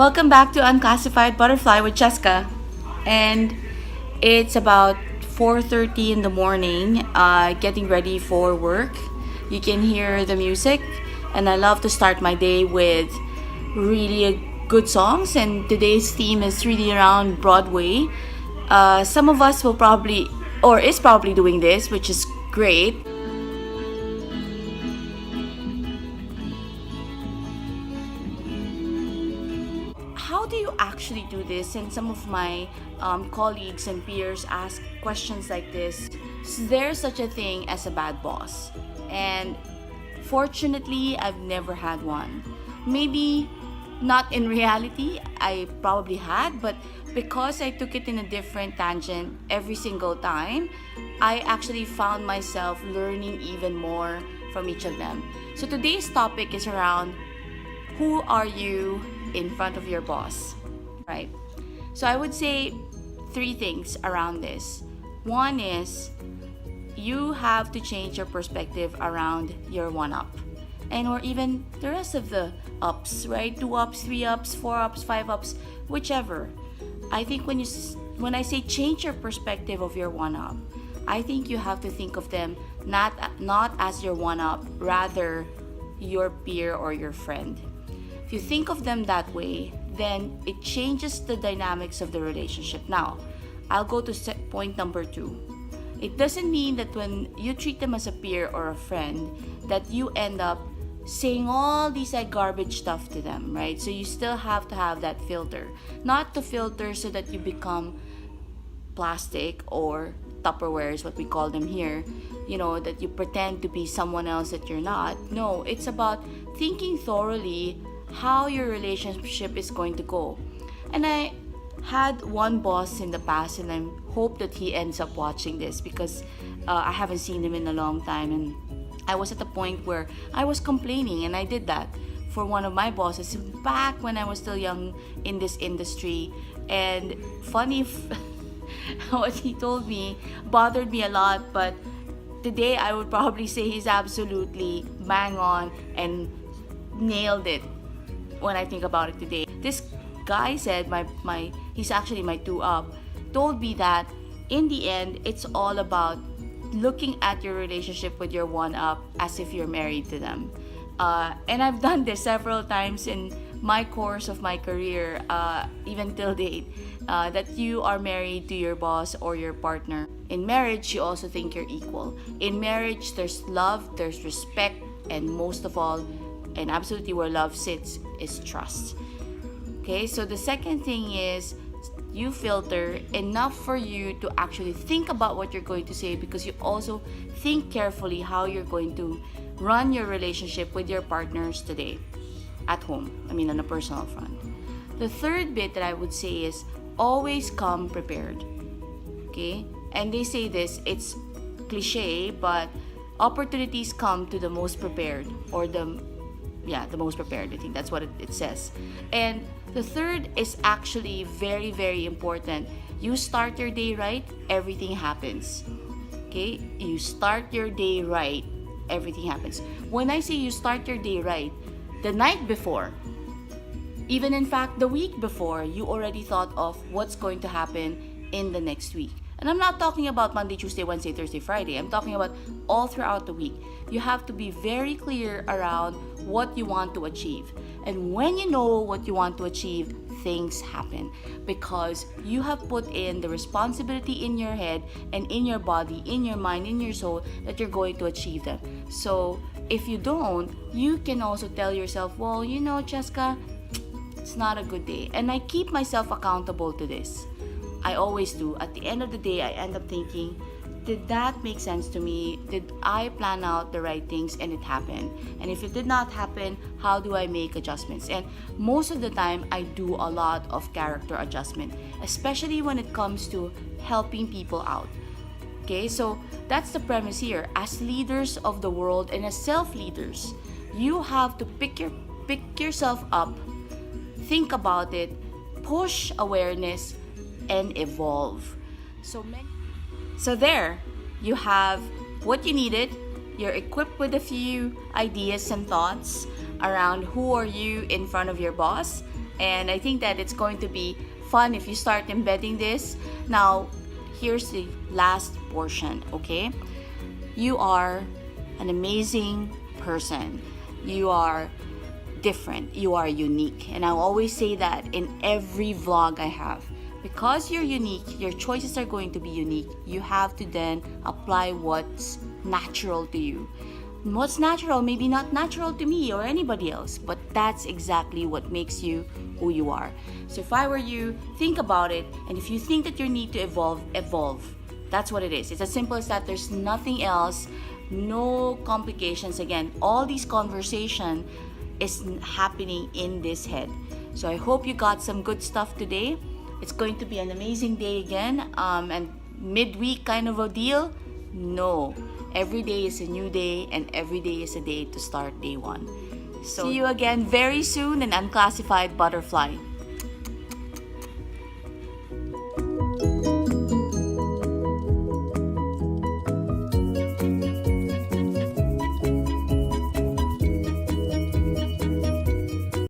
Welcome back to Unclassified Butterfly with Cheska. And it's about 4:30 in the morning, getting ready for work. You can hear the music, and I love to start my day with really good songs. And today's theme is really around Broadway. Some of us will probably, or is probably doing this, which is great. How do you actually do this? And some of my colleagues and peers ask questions like this. Is there such a thing as a bad boss? And fortunately, I've never had one. Maybe not in reality, I probably had, but because I took it in a different tangent every single time, I actually found myself learning even more from each of them. So today's topic is around who are you in front of your boss, right? So I would say three things around this. One is you have to change your perspective around your one up, and or even the rest of the ups, right? Two ups, three ups, four ups, five ups, whichever. I think when I say change your perspective of your one up, I think you have to think of them not as your one up, rather your peer or your friend. If you think of them that way, then it changes the dynamics of the relationship. Now, I'll go to point number two. It doesn't mean that when you treat them as a peer or a friend, that you end up saying all these like garbage stuff to them, right? So you still have to have that filter. Not to filter so that you become plastic or Tupperware is what we call them here, that you pretend to be someone else that you're not. No, it's about thinking thoroughly how your relationship is going to go. And I had one boss in the past, and I hope that he ends up watching this because I haven't seen him in a long time, and I was at the point where I was complaining, and I did that for one of my bosses back when I was still young in this industry. And funny what he told me bothered me a lot, but today I would probably say he's absolutely bang on and nailed it when I think about it today. This guy said he's actually my two up, told me that in the end it's all about looking at your relationship with your one up as if you're married to them. And I've done this several times in my course of my career, even till date, that you are married to your boss or your partner. In marriage, you also think you're equal. In marriage, there's love, there's respect, and most of all, and absolutely where love sits, is trust. Okay, so the second thing is you filter enough for you to actually think about what you're going to say, because you also think carefully how you're going to run your relationship with your partners today at home, on a personal front. The third bit that I would say is always come prepared. Okay, and they say this, it's cliche, but opportunities come to the most prepared, or the most prepared. I think that's what it says. And the third is actually very, very important. You start your day right, everything happens. Okay? You start your day right, everything happens. When I say you start your day right, the night before, even in fact the week before, you already thought of what's going to happen in the next week. And I'm not talking about Monday, Tuesday, Wednesday, Thursday, Friday. I'm talking about all throughout the week. You have to be very clear around what you want to achieve. And when you know what you want to achieve, things happen, because you have put in the responsibility in your head and in your body, in your mind, in your soul, that you're going to achieve them. So if you don't, you can also tell yourself, well, Cheska, it's not a good day. And I keep myself accountable to this. I always do. At the end of the day, I end up thinking, did that make sense to me? Did I plan out the right things and it happened? And if it did not happen, how do I make adjustments? And most of the time, I do a lot of character adjustment, especially when it comes to helping people out. Okay, so that's the premise here. As leaders of the world and as self-leaders, you have to pick yourself up, think about it, push awareness, and evolve. So there, you have what you needed. You're equipped with a few ideas and thoughts around who are you in front of your boss. And I think that it's going to be fun if you start embedding this. Now, here's the last portion, okay? You are an amazing person. You are different. You are unique. And I always say that in every vlog I have. Because you're unique, your choices are going to be unique. You have to then apply what's natural to you. What's natural may be not natural to me or anybody else, but that's exactly what makes you who you are. So if I were you, think about it, and if you think that you need to evolve, evolve. That's what it is. It's as simple as that. There's nothing else, no complications. Again, all these conversation is happening in this head. So I hope you got some good stuff today. It's going to be an amazing day again, and midweek kind of a deal. No, every day is a new day, and every day is a day to start day one. So see you again very soon in Unclassified Butterfly.